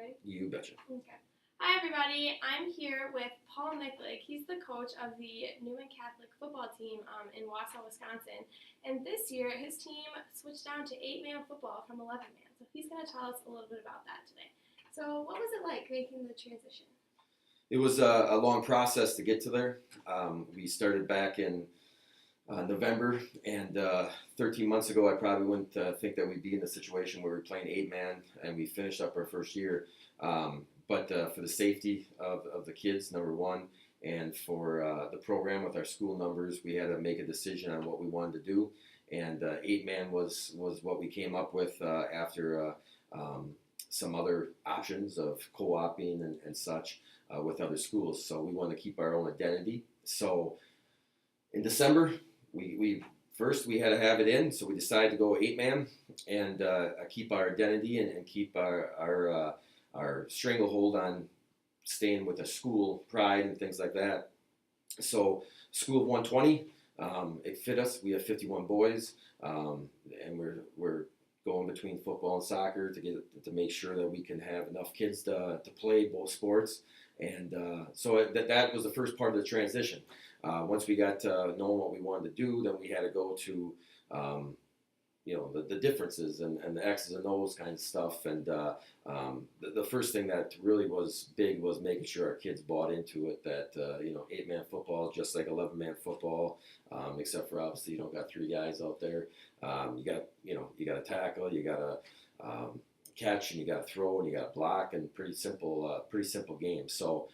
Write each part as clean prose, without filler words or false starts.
ready? You betcha. Okay. Hi, everybody. I'm here with Paul Michlig. He's the coach of the Newman Catholic football team in Wausau, Wisconsin. And this year, his team switched down to 8-man football from 11-man. So he's going to tell us a little bit about that today. So what was it like making the transition? It was a long process to get to there. We started back in November, and 13 months ago, I probably wouldn't think that we'd be in the situation where we're playing 8-man, and we finished up our first year. But for the safety of the kids, number one, and for the program with our school numbers, we had to make a decision on what we wanted to do. And 8-man was what we came up with after some other options of co-oping and such with other schools. So we wanted to keep our own identity. So in December, we had to have it in, so we decided to go 8-man and keep our identity and keep our stranglehold on staying with the school pride and things like that. So school of 120, it fit us. We have 51 boys, and we're going between football and soccer to make sure that we can have enough kids to play both sports. And so that was the first part of the transition. Once we got knowing what we wanted to do, then we had to go to the differenes and the X's and O's kind of stuff. And the first thing that really was big was making sure our kids bought into it, that 8-man football is just like 11-man football, except for obviously you don't got three guys out there. You got to tackle, you got to catch, and you got to throw, and you got to block, and pretty simple game. So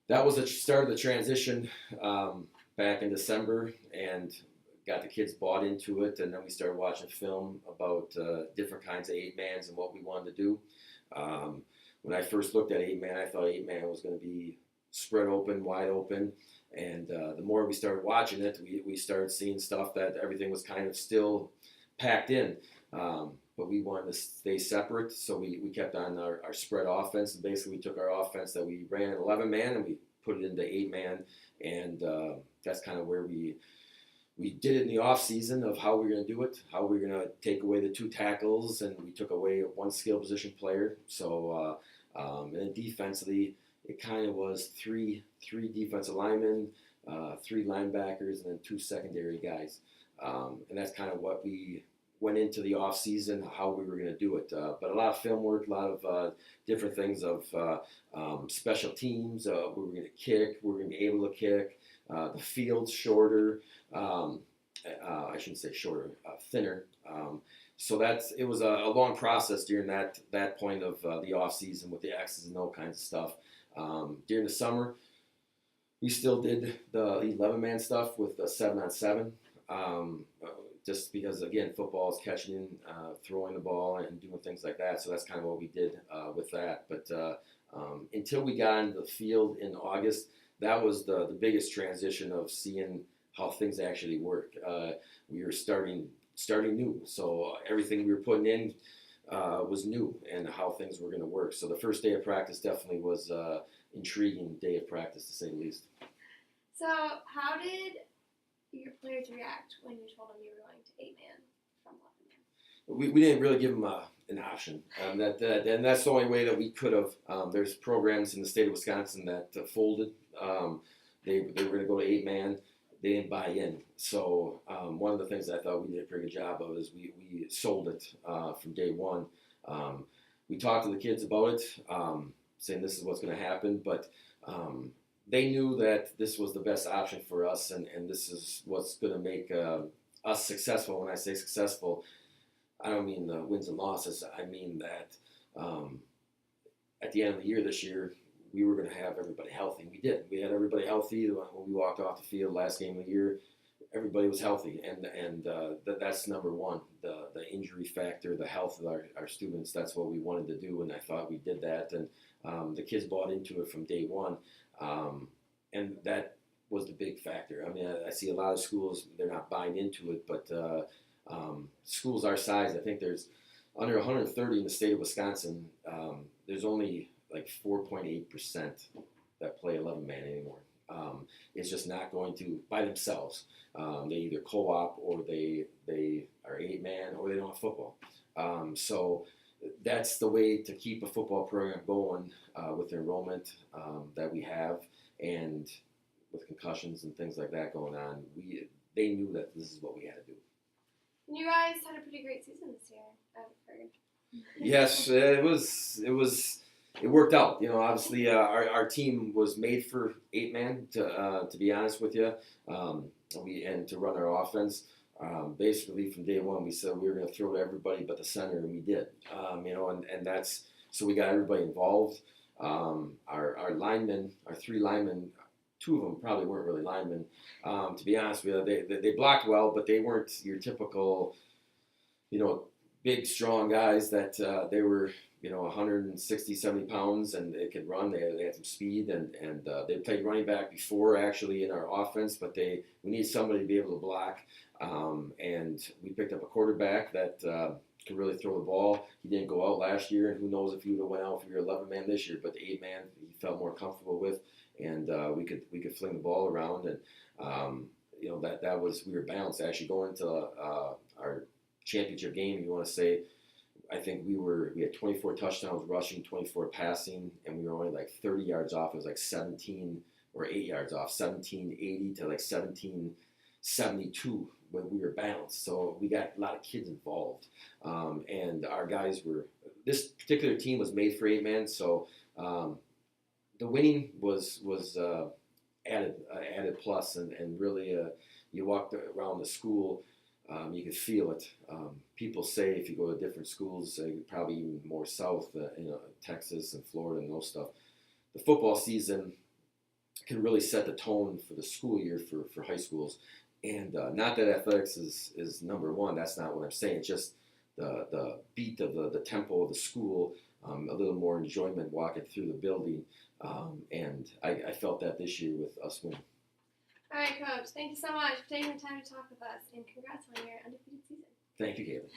that was the start of the transition back in December, and got the kids bought into it, and then we started watching film about different kinds of 8-mans and what we wanted to do. When I first looked at 8-man, I thought 8-man was going to be spread open, wide open, and the more we started watching it, we started seeing stuff that everything was kind of still packed in. But we wanted to stay separate, so we kept on our spread offense. And basically, we took our offense that we ran at 11-man and we put it into 8-man, and that's kind of where we did it in the off season of how we were going to do it, how we were going to take away the two tackles, and we took away one skill position player. So and then defensively, it kind of was three defensive linemen, 3 linebackers, and then 2 secondary guys. And that's kind of what we went into the off season, how we were going to do it. But a lot of film work, a lot of different things of special teams. We were going to kick. We were going to be able to kick. The field's shorter. I shouldn't say shorter, thinner. So it was a long process during that point of the off season with the X's and O kinds of stuff. During the summer, we still did the 11-man stuff with the 7-on-7. Just because, again, football is catching in, throwing the ball, and doing things like that. So that's kind of what we did with that. But until we got into the field in August, that was the biggest transition of seeing how things actually work. We were starting new, so everything we were putting in was new, and how things were going to work. So the first day of practice definitely was intriguing day of practice, to say the least. So how did your players react when you told them you were going to 8-man from 11-man? We didn't really give them an option. And that's the only way that we could have. There's programs in the state of Wisconsin that folded. They were going to go to 8-man. They didn't buy in. So one of the things I thought we did a pretty good job of is we sold it from day one. We talked to the kids about it, saying this is what's going to happen, but they knew that this was the best option for us, and this is what's going to make us successful. When I say successful, I don't mean the wins and losses. I mean that at the end of the year this year, we were going to have everybody healthy. We did. We had everybody healthy when we walked off the field last game of the year. Everybody was healthy, and that's number one. The injury factor, the health of our students. That's what we wanted to do, and I thought we did that. And the kids bought into it from day one, and that was the big factor. I mean, I see a lot of schools, they're not buying into it, but schools our size, I think there's under 130 in the state of Wisconsin. There's only like 4.8% that play 11-man anymore. It's just not going to by themselves. They either co-op, or they are 8-man, or they don't have football. So that's the way to keep a football program going with the enrollment that we have, and with concussions and things like that going on. They knew that this is what we had to do. You guys had a pretty great season this year, I've heard. Yes, it worked out. Obviously, our team was made for 8-man. To be honest with you, and to run our offense. Basically, from day one, we said we were going to throw to everybody but the center, and we did. And that's so we got everybody involved. Our linemen, our 3 linemen, 2 of them probably weren't really linemen. To be honest with you, they blocked well, but they weren't your typical, big, strong guys that they were, 160, 70 pounds, and they could run. They had some speed, and they played running back before, actually, in our offense, but we need somebody to be able to block. And we picked up a quarterback that could really throw the ball. He didn't go out last year, and who knows if he would have went out for your 11-man this year, but the 8-man he felt more comfortable with, and we could fling the ball around, and we were balanced actually going into our championship game. You want to say, I think we had 24 touchdowns rushing, 24 passing, and we were only like 30 yards off. It was like 17 or 8 yards off, 1780 to like 1772 when we were balanced. So we got a lot of kids involved, and our guys this particular team was made for 8-man. So the winning was added plus, and really you walked around the school. You could feel it. People say if you go to different schools, probably even more south, Texas and Florida and those stuff, the football season can really set the tone for the school year for high schools. And not that athletics is number one. That's not what I'm saying. It's just the beat of the tempo of the school, a little more enjoyment walking through the building. And I felt that this year with us winning. All right, Coach. Thank you so much for taking the time to talk with us, and congrats on your undefeated season. Thank you, Caitlin.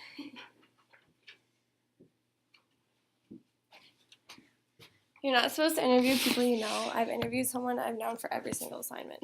You're not supposed to interview people you know. I've interviewed someone I've known for every single assignment.